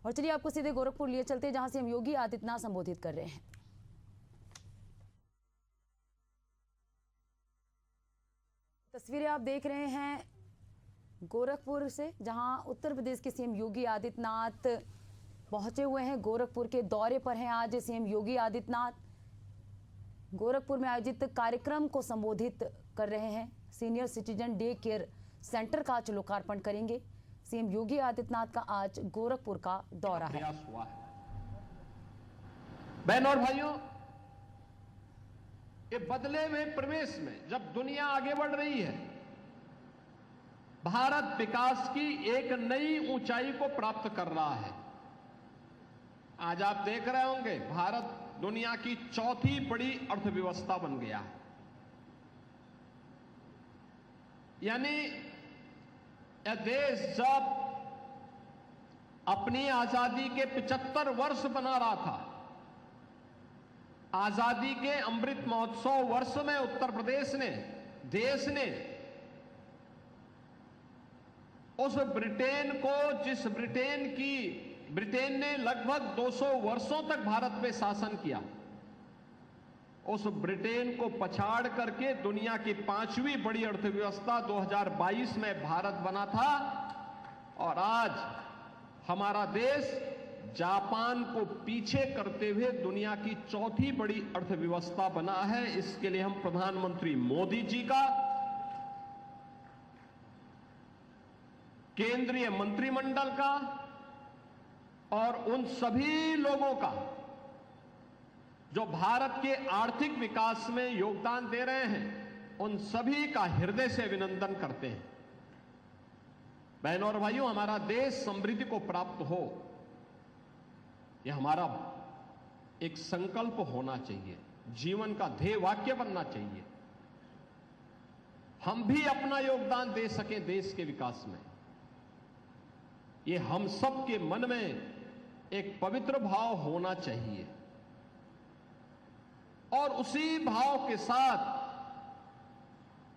और चलिए आपको सीधे गोरखपुर लिए चलते हैं, जहां सीएम योगी आदित्यनाथ संबोधित कर रहे हैं। तस्वीरें आप देख रहे हैं गोरखपुर से, जहां उत्तर प्रदेश के सीएम योगी आदित्यनाथ पहुंचे हुए हैं। गोरखपुर के दौरे पर हैं आज सीएम योगी आदित्यनाथ। गोरखपुर में आयोजित कार्यक्रम को संबोधित कर रहे हैं। Senior citizen day care centre का आज लोकार्पण करेंगे। सीएम योगी आदित्यनाथ का आज गोरखपुर का दौरा है। बहनों और भाइयों, ये बदले में प्रवेश में जब दुनिया आगे बढ़ रही है, भारत विकास की एक नई ऊंचाई को प्राप्त कर रहा है। आज आप देख रहे होंगे, भारत दुनिया की चौथी बड़ी अर्थव्यवस्था बन गया है। यानी यह देश जब अपनी आजादी के 75 वर्ष बना रहा था, आजादी के अमृत महोत्सव वर्ष में उत्तर प्रदेश ने, देश ने उस ब्रिटेन को, जिस ब्रिटेन ने लगभग 200 वर्षों तक भारत में शासन किया, उस ब्रिटेन को पछाड़ करके दुनिया की 5वीं बड़ी अर्थव्यवस्था 2022 में भारत बना था। और आज हमारा देश जापान को पीछे करते हुए दुनिया की चौथी बड़ी अर्थव्यवस्था बना है। इसके लिए हम प्रधानमंत्री मोदी जी का, केंद्रीय मंत्रिमंडल का और उन सभी लोगों का जो भारत के आर्थिक विकास में योगदान दे रहे हैं, उन सभी का हृदय से अभिनंदन करते हैं। बहनों और भाइयों, हमारा देश समृद्धि को प्राप्त हो, यह हमारा एक संकल्प होना चाहिए, जीवन का ध्येय वाक्य बनना चाहिए। हम भी अपना योगदान दे सकें देश के विकास में, यह हम सब के मन में एक पवित्र भाव होना चाहिए। और उसी भाव के साथ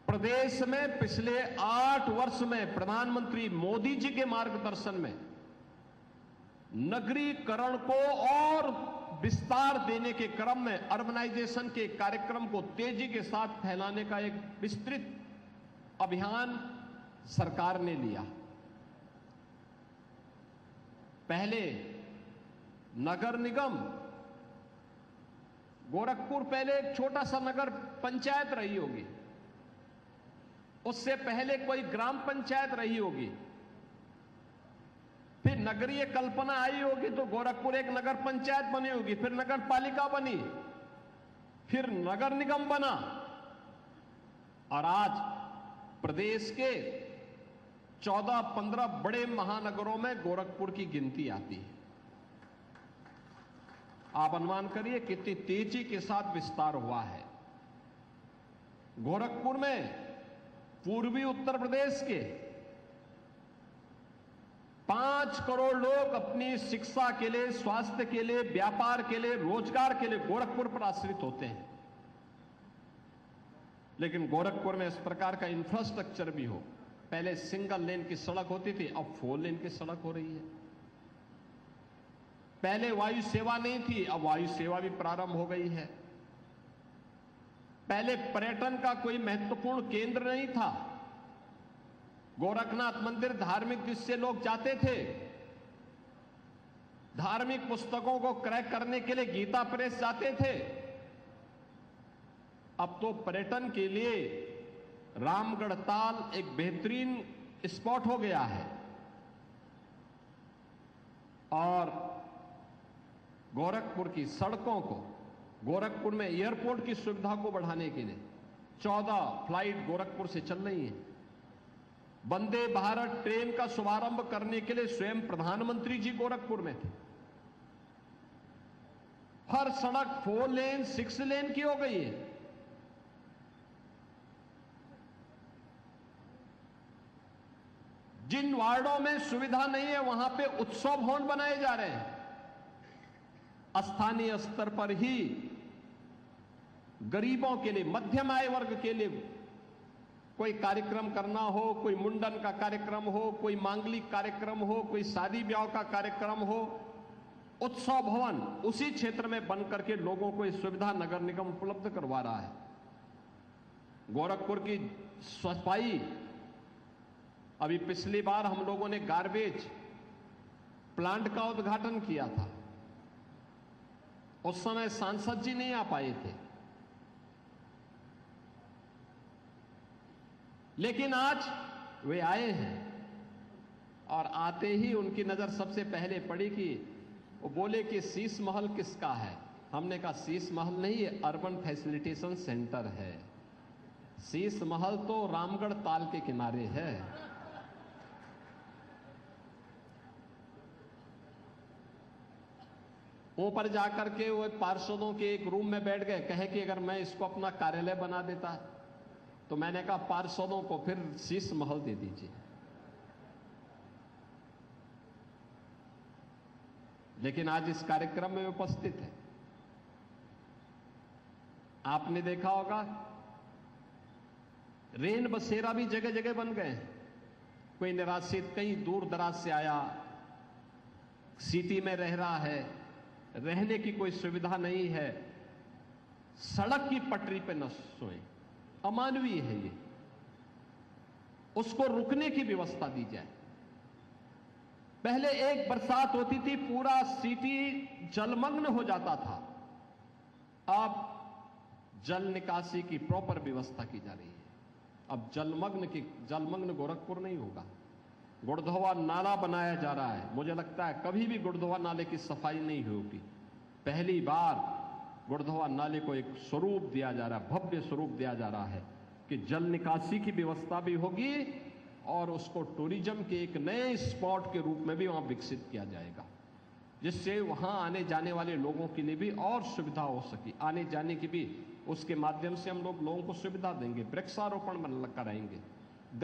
प्रदेश में पिछले 8 वर्ष में प्रधानमंत्री मोदी जी के मार्गदर्शन में नगरीकरण को और विस्तार देने के क्रम में अर्बनाइजेशन के कार्यक्रम को तेजी के साथ फैलाने का एक विस्तृत अभियान सरकार ने लिया। पहले नगर निगम, गोरखपुर पहले एक छोटा सा नगर पंचायत रही होगी, उससे पहले कोई ग्राम पंचायत रही होगी, फिर नगरीय कल्पना आई होगी तो गोरखपुर एक नगर पंचायत बनी होगी, फिर नगर पालिका बनी, फिर नगर निगम बना, और आज प्रदेश के 14-15 बड़े महानगरों में गोरखपुर की गिनती आती है। आप अनुमान करिए कितनी तेजी के साथ विस्तार हुआ है। गोरखपुर में पूर्वी उत्तर प्रदेश के 5 करोड़ लोग अपनी शिक्षा के लिए, स्वास्थ्य के लिए, व्यापार के लिए, रोजगार के लिए गोरखपुर पर आश्रित होते हैं। लेकिन गोरखपुर में इस प्रकार का इंफ्रास्ट्रक्चर भी हो। पहले सिंगल लेन की सड़क होती थी, अब 4 लेन की सड़क हो रही है। पहले वायु सेवा नहीं थी, अब वायु सेवा भी प्रारंभ हो गई है। पहले पर्यटन का कोई महत्वपूर्ण केंद्र नहीं था। गोरखनाथ मंदिर धार्मिक दृष्टि से लोग जाते थे। धार्मिक पुस्तकों को क्रय करने के लिए गीता प्रेस जाते थे। अब तो पर्यटन के लिए रामगढ़ ताल एक बेहतरीन स्पॉट हो गया है। और गोरखपुर की सड़कों को, गोरखपुर में एयरपोर्ट की सुविधा को बढ़ाने के लिए 14 फ्लाइट गोरखपुर से चल रही हैं। वंदे भारत ट्रेन का शुभारंभ करने के लिए स्वयं प्रधानमंत्री जी गोरखपुर में थे। हर सड़क 4 लेन, 6 लेन की हो गई है। जिन वार्डों में सुविधा नहीं है, वहां पे उत्सव भवन बनाए जा रहे हैं। स्थानीय स्तर पर ही गरीबों के लिए, मध्यम आय वर्ग के लिए कोई कार्यक्रम करना हो, कोई मुंडन का कार्यक्रम हो, कोई मांगलिक कार्यक्रम हो, कोई शादी ब्याह का कार्यक्रम हो, उत्सव भवन उसी क्षेत्र में बन करके लोगों को इस सुविधा नगर निगम उपलब्ध करवा रहा है। गोरखपुर की सफाई, अभी पिछली बार हम लोगों ने गार्बेज प्लांट का उद्घाटन किया था, उस समय सांसद जी नहीं आ पाए थे, लेकिन आज वे आए हैं और आते ही उनकी नजर सबसे पहले पड़ी कि वो बोले कि शीश महल किसका है। हमने कहा शीश महल नहीं, ये अर्बन फैसिलिटेशन सेंटर है। शीश महल तो रामगढ़ ताल के किनारे है। ऊपर जाकर के वो पार्षदों के एक रूम में बैठ गए, कहे कि अगर मैं इसको अपना कार्यालय बना देता, तो मैंने कहा पार्षदों को फिर शीश महल दे दीजिए। लेकिन आज इस कार्यक्रम में उपस्थित है। आपने देखा होगा रेन बसेरा भी जगह जगह बन गए हैं। कोई निराश्रित कहीं दूर दराज से आया, सिटी में रह रहा है, रहने की कोई सुविधा नहीं है, सड़क की पटरी पे न सोए, अमानवीय है ये, उसको रुकने की व्यवस्था दी जाए। पहले एक बरसात होती थी, पूरा सिटी जलमग्न हो जाता था, अब जल निकासी की प्रॉपर व्यवस्था की जा रही है। अब जलमग्न गोरखपुर नहीं होगा। गुड़धोवा नाला बनाया जा रहा है। मुझे लगता है कभी भी गुड़धोवा नाले की सफाई नहीं होगी। पहली बार गुड़धोवा नाले को एक स्वरूप दिया जा रहा है, भव्य स्वरूप दिया जा रहा है कि जल निकासी की व्यवस्था भी होगी और उसको टूरिज्म के एक नए स्पॉट के रूप में भी वहां विकसित किया जाएगा, जिससे वहां आने जाने वाले लोगों के लिए भी और सुविधा हो सके। आने जाने की भी उसके माध्यम से हम लोगों को सुविधा देंगे, वृक्षारोपण कराएंगे।